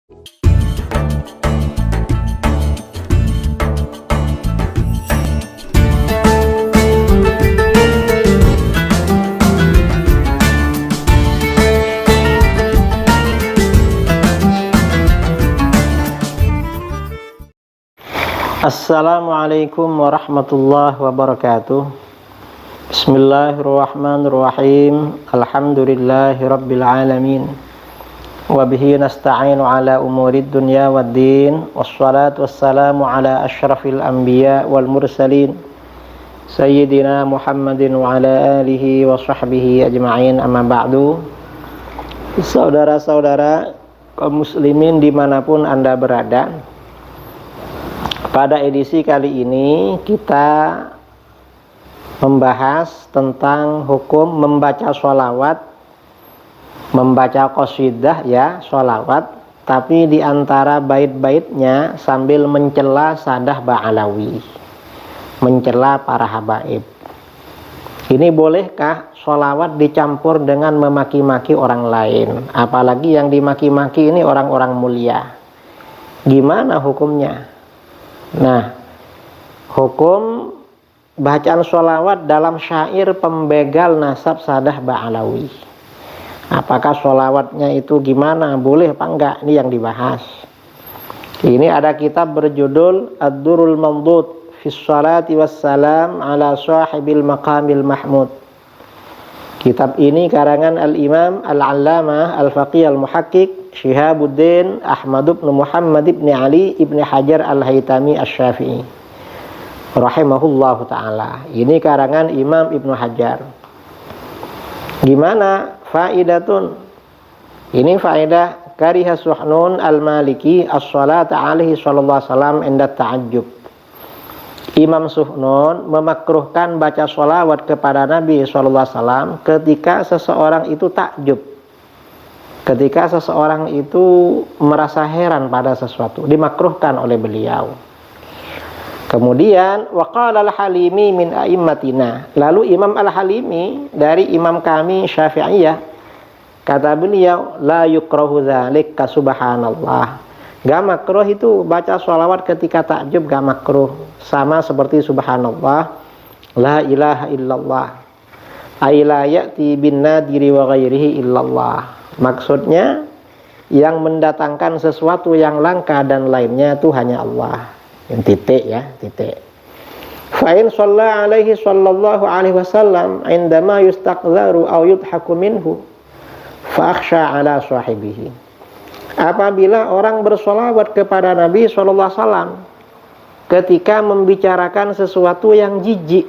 Assalamualaikum warahmatullahi wabarakatuh. Bismillahirrahmanirrahim. Alhamdulillahi rabbil alamin. Wabihi nasta'inu ala umurid dunya waddin. Wassalatu wassalamu ala ashrafil anbiya wal mursalin, Sayyidina Muhammadin wa ala alihi wa sahbihi ajma'in, amma ba'du. Saudara-saudara kaum muslimin dimanapun Anda berada, pada edisi kali ini kita membahas tentang hukum membaca sholawat, membaca qasidah ya, sholawat, tapi diantara bait-baitnya sambil mencela Sadah Ba'alawi, mencela para habaib. Ini bolehkah sholawat dicampur dengan memaki-maki orang lain? Apalagi yang dimaki-maki ini orang-orang mulia. Gimana hukumnya? Nah, hukum bacaan sholawat dalam syair pembegal nasab Sadah Ba'alawi. Apakah sholawatnya itu gimana? Boleh apa enggak? Ini yang dibahas. Ini ada kitab berjudul Ad-Durrul Mandud fi Sholati Wassalam ala Sahibil Maqamil Mahmud. Kitab ini karangan Al-Imam Al-Allamah Al-Faqih Al-Muhakkik Syihabuddin Ahmad bin Muhammad bin Ali bin Hajar Al-Haytami Asy-Syafi'i rahimahullahu ta'ala. Ini karangan Imam Ibnu Hajar. Gimana faidatun? Ini faedah kariha Suhnun Al-Maliki as-salata alaihi sallallahu alaihi wasallam inda ta'ajjub. Imam Suhnun memakruhkan baca sholawat kepada Nabi sallallahu alaihi wasallam ketika seseorang itu takjub. Ketika seseorang itu merasa heran pada sesuatu, dimakruhkan oleh beliau. Kemudian waqala al-Halimi min a'immatina. Lalu Imam Al-Halimi dari imam kami Syafi'iyah, kata beliau, la yukrahu dzalik ka subhanallah. Gak makruh itu baca sholawat ketika takjub, gak makruh. Sama seperti subhanallah, la ilaha illallah, ay la ya'ti bin nadiri wa ghairihi illallah. Maksudnya yang mendatangkan sesuatu yang langka dan lainnya itu hanya Allah. Yang titik ya, titik. Fa in shalla alaihi sallallahu alaihi wasallam indama yustaqdharu aw yudhaku minhu fa akhsha ala sahibihi. Apabila orang bersolawat kepada Nabi sallallahu alaihi wasallam ketika membicarakan sesuatu yang jijik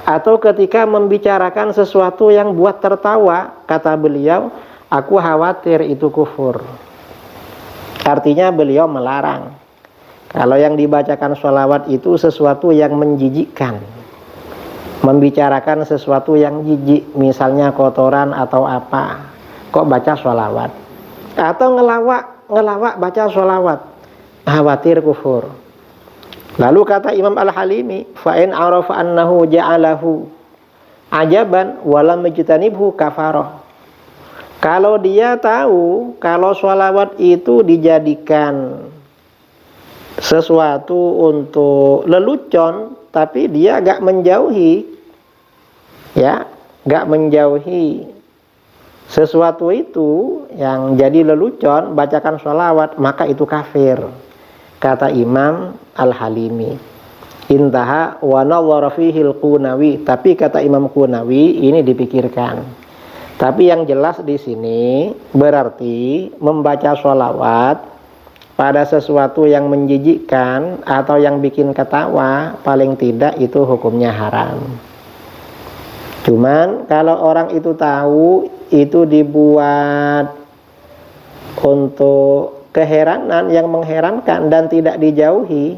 atau ketika membicarakan sesuatu yang buat tertawa, kata beliau, aku khawatir itu kufur. Artinya beliau melarang kalau yang dibacakan sholawat itu sesuatu yang menjijikkan, membicarakan sesuatu yang jijik, misalnya kotoran atau apa, kok baca sholawat, atau ngelawak baca sholawat, khawatir kufur. Lalu kata Imam Al-Halimi, fa in arafa annahu ja'alahu ajaban walam yajtanibhu kafarah. Kalau dia tahu kalau sholawat itu dijadikan sesuatu untuk lelucon, tapi dia gak menjauhi, ya, gak menjauhi sesuatu itu yang jadi lelucon, bacakan sholawat, maka itu kafir, kata Imam Al-Halimi. Intaha wa nawwara fihi al-Qunawi. Tapi kata Imam Qunawi ini dipikirkan. Tapi yang jelas di sini berarti membaca sholawat pada sesuatu yang menjijikkan atau yang bikin ketawa, paling tidak itu hukumnya haram. Cuman kalau orang itu tahu itu dibuat untuk keheranan yang mengherankan dan tidak dijauhi,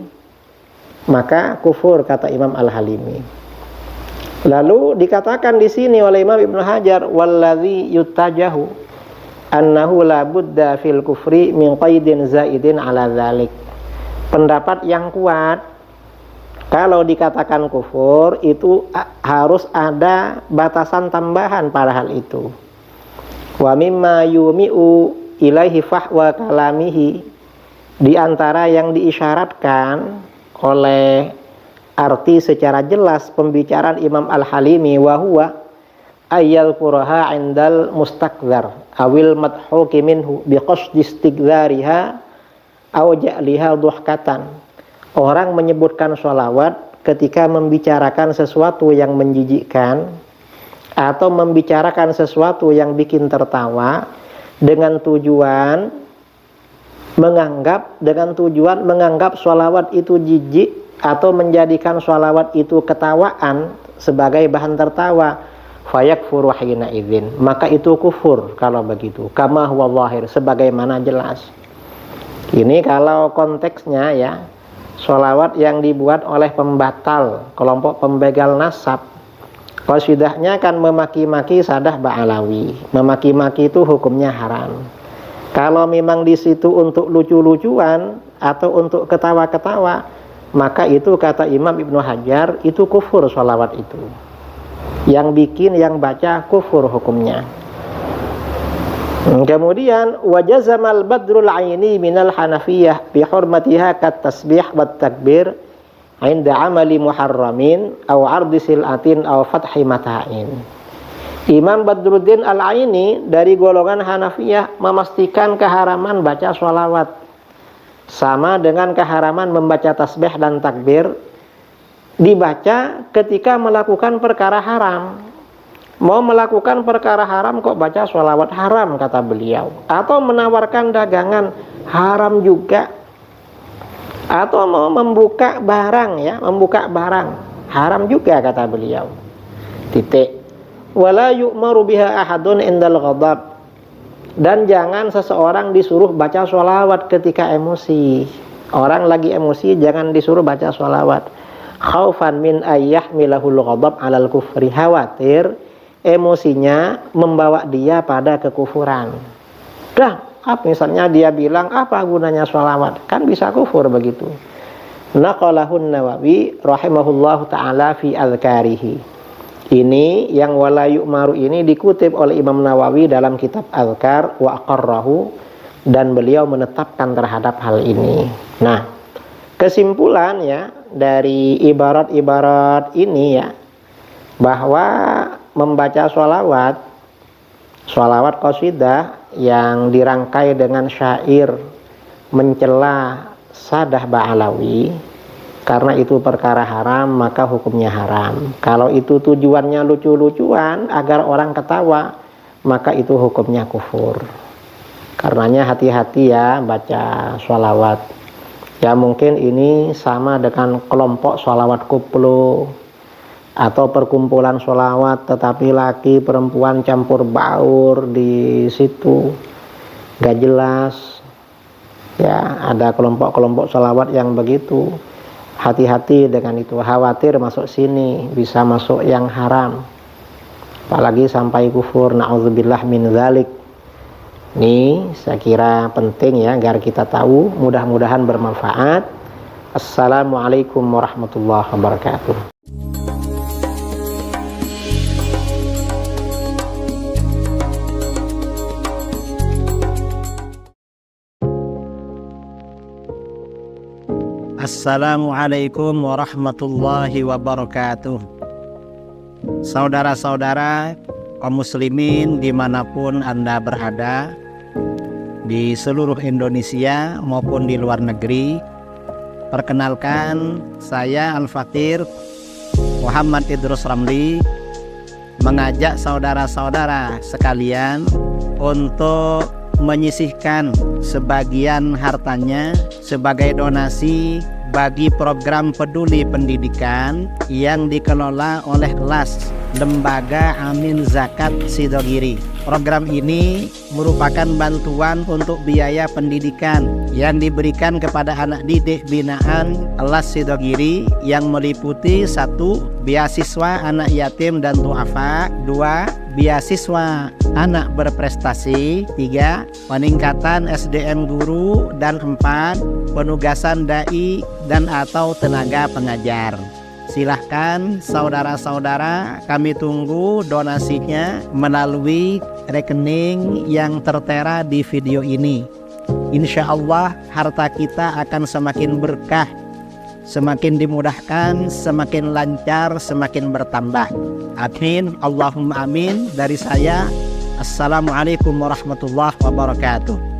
maka kufur, kata Imam Al-Halimi. Lalu dikatakan di sini oleh Imam Ibnu Hajar, wallazi yutajahu annahu la budda fil kufri min qaidin zaidin ala dzalik. Pendapat yang kuat, kalau dikatakan kufur itu harus ada batasan tambahan pada hal itu. Wa mimma yumi'u ilaihi fahwa kalamihi, di antara yang diisyaratkan oleh arti secara jelas pembicaraan Imam Al-Halimi, wa huwa ayyal quraha indal mustakzar awil madhuki minhu biqasdi istigzariha aw ja'liha duhkatan. Orang menyebutkan sholawat ketika membicarakan sesuatu yang menjijikkan atau membicarakan sesuatu yang bikin tertawa dengan tujuan menganggap sholawat itu jijik atau menjadikan sholawat itu ketawaan sebagai bahan tertawa, fayakfuru hina idzin, maka itu kufur kalau begitu, kama huwa zahir, sebagaimana jelas. Ini kalau konteksnya ya, sholawat yang dibuat oleh pembatal, kelompok pembegal nasab. Qasidahnya kan memaki-maki Sadah Ba'alawi, memaki-maki itu hukumnya haram. Kalau memang di situ untuk lucu-lucuan atau untuk ketawa-ketawa, maka itu kata Imam Ibnu Hajar itu kufur sholawat itu. Yang bikin, yang baca kufur hukumnya. Kemudian wajazamal badrul aini minal hanafiyah bi hurmatiha kat tasbih wat takbir inda amali muharramin aw ardi silatin aw fathi mata'in. Imam Badruddin Al-Aini dari golongan Hanafiyah memastikan keharaman baca sholawat sama dengan keharaman membaca tasbih dan takbir dibaca ketika melakukan perkara haram. Mau melakukan perkara haram kok baca sholawat, haram kata beliau. Atau menawarkan dagangan, haram juga. Atau mau membuka barang ya, membuka barang, haram juga kata beliau. Titik. Wala yu'maru biha ahadun indal ghadab, dan jangan seseorang disuruh baca sholawat ketika emosi. Orang lagi emosi jangan disuruh baca sholawat. Khaufan min ayyahmilahul ghadab alal kufri, khawatir emosinya membawa dia pada kekufuran. Misalnya dia bilang apa gunanya sholawat, kan bisa kufur begitu. Naqalahun Nawawi rahimahullahu ta'ala fi azkarihi. Ini yang wala yu'maru ini dikutip oleh Imam Nawawi dalam kitab Azkar wa aqarrahu, dan beliau menetapkan terhadap hal ini. Nah, kesimpulan ya dari ibarat-ibarat ini ya, bahwa membaca sholawat qasidah yang dirangkai dengan syair mencela Sadah Ba'alawi, karena itu perkara haram maka hukumnya haram. Kalau itu tujuannya lucu-lucuan agar orang ketawa, maka itu hukumnya kufur. Karenanya hati-hati ya baca sholawat. Ya mungkin ini sama dengan kelompok sholawat koplo atau perkumpulan sholawat tetapi laki perempuan campur baur di situ, gak jelas. Ya ada kelompok-kelompok sholawat yang begitu. Hati-hati dengan itu, khawatir masuk sini bisa masuk yang haram, apalagi sampai kufur, na'udzubillah min dzalik. Ini saya kira penting ya agar kita tahu, mudah-mudahan bermanfaat. Assalamualaikum warahmatullahi wabarakatuh. Assalamualaikum warahmatullahi wabarakatuh. Saudara-saudara kaum muslimin dimanapun Anda berada, di seluruh Indonesia maupun di luar negeri, perkenalkan saya Al-Fakir Muhammad Idrus Ramli mengajak saudara-saudara sekalian untuk menyisihkan sebagian hartanya sebagai donasi bagi program peduli pendidikan yang dikelola oleh LAS, Lembaga Amin Zakat Sidogiri. Program ini merupakan bantuan untuk biaya pendidikan yang diberikan kepada anak didik binaan LAS Sidogiri yang meliputi 1. Beasiswa anak yatim dan duafa, 2. Beasiswa anak berprestasi, 3. Peningkatan SDM guru, dan 4. Penugasan dai dan atau tenaga pengajar. Silahkan saudara-saudara, kami tunggu donasinya melalui rekening yang tertera di video ini. Insya Allah harta kita akan semakin berkah, semakin dimudahkan, semakin lancar, semakin bertambah. Amin, Allahumma amin. Dari saya, Assalamualaikum warahmatullahi wabarakatuh.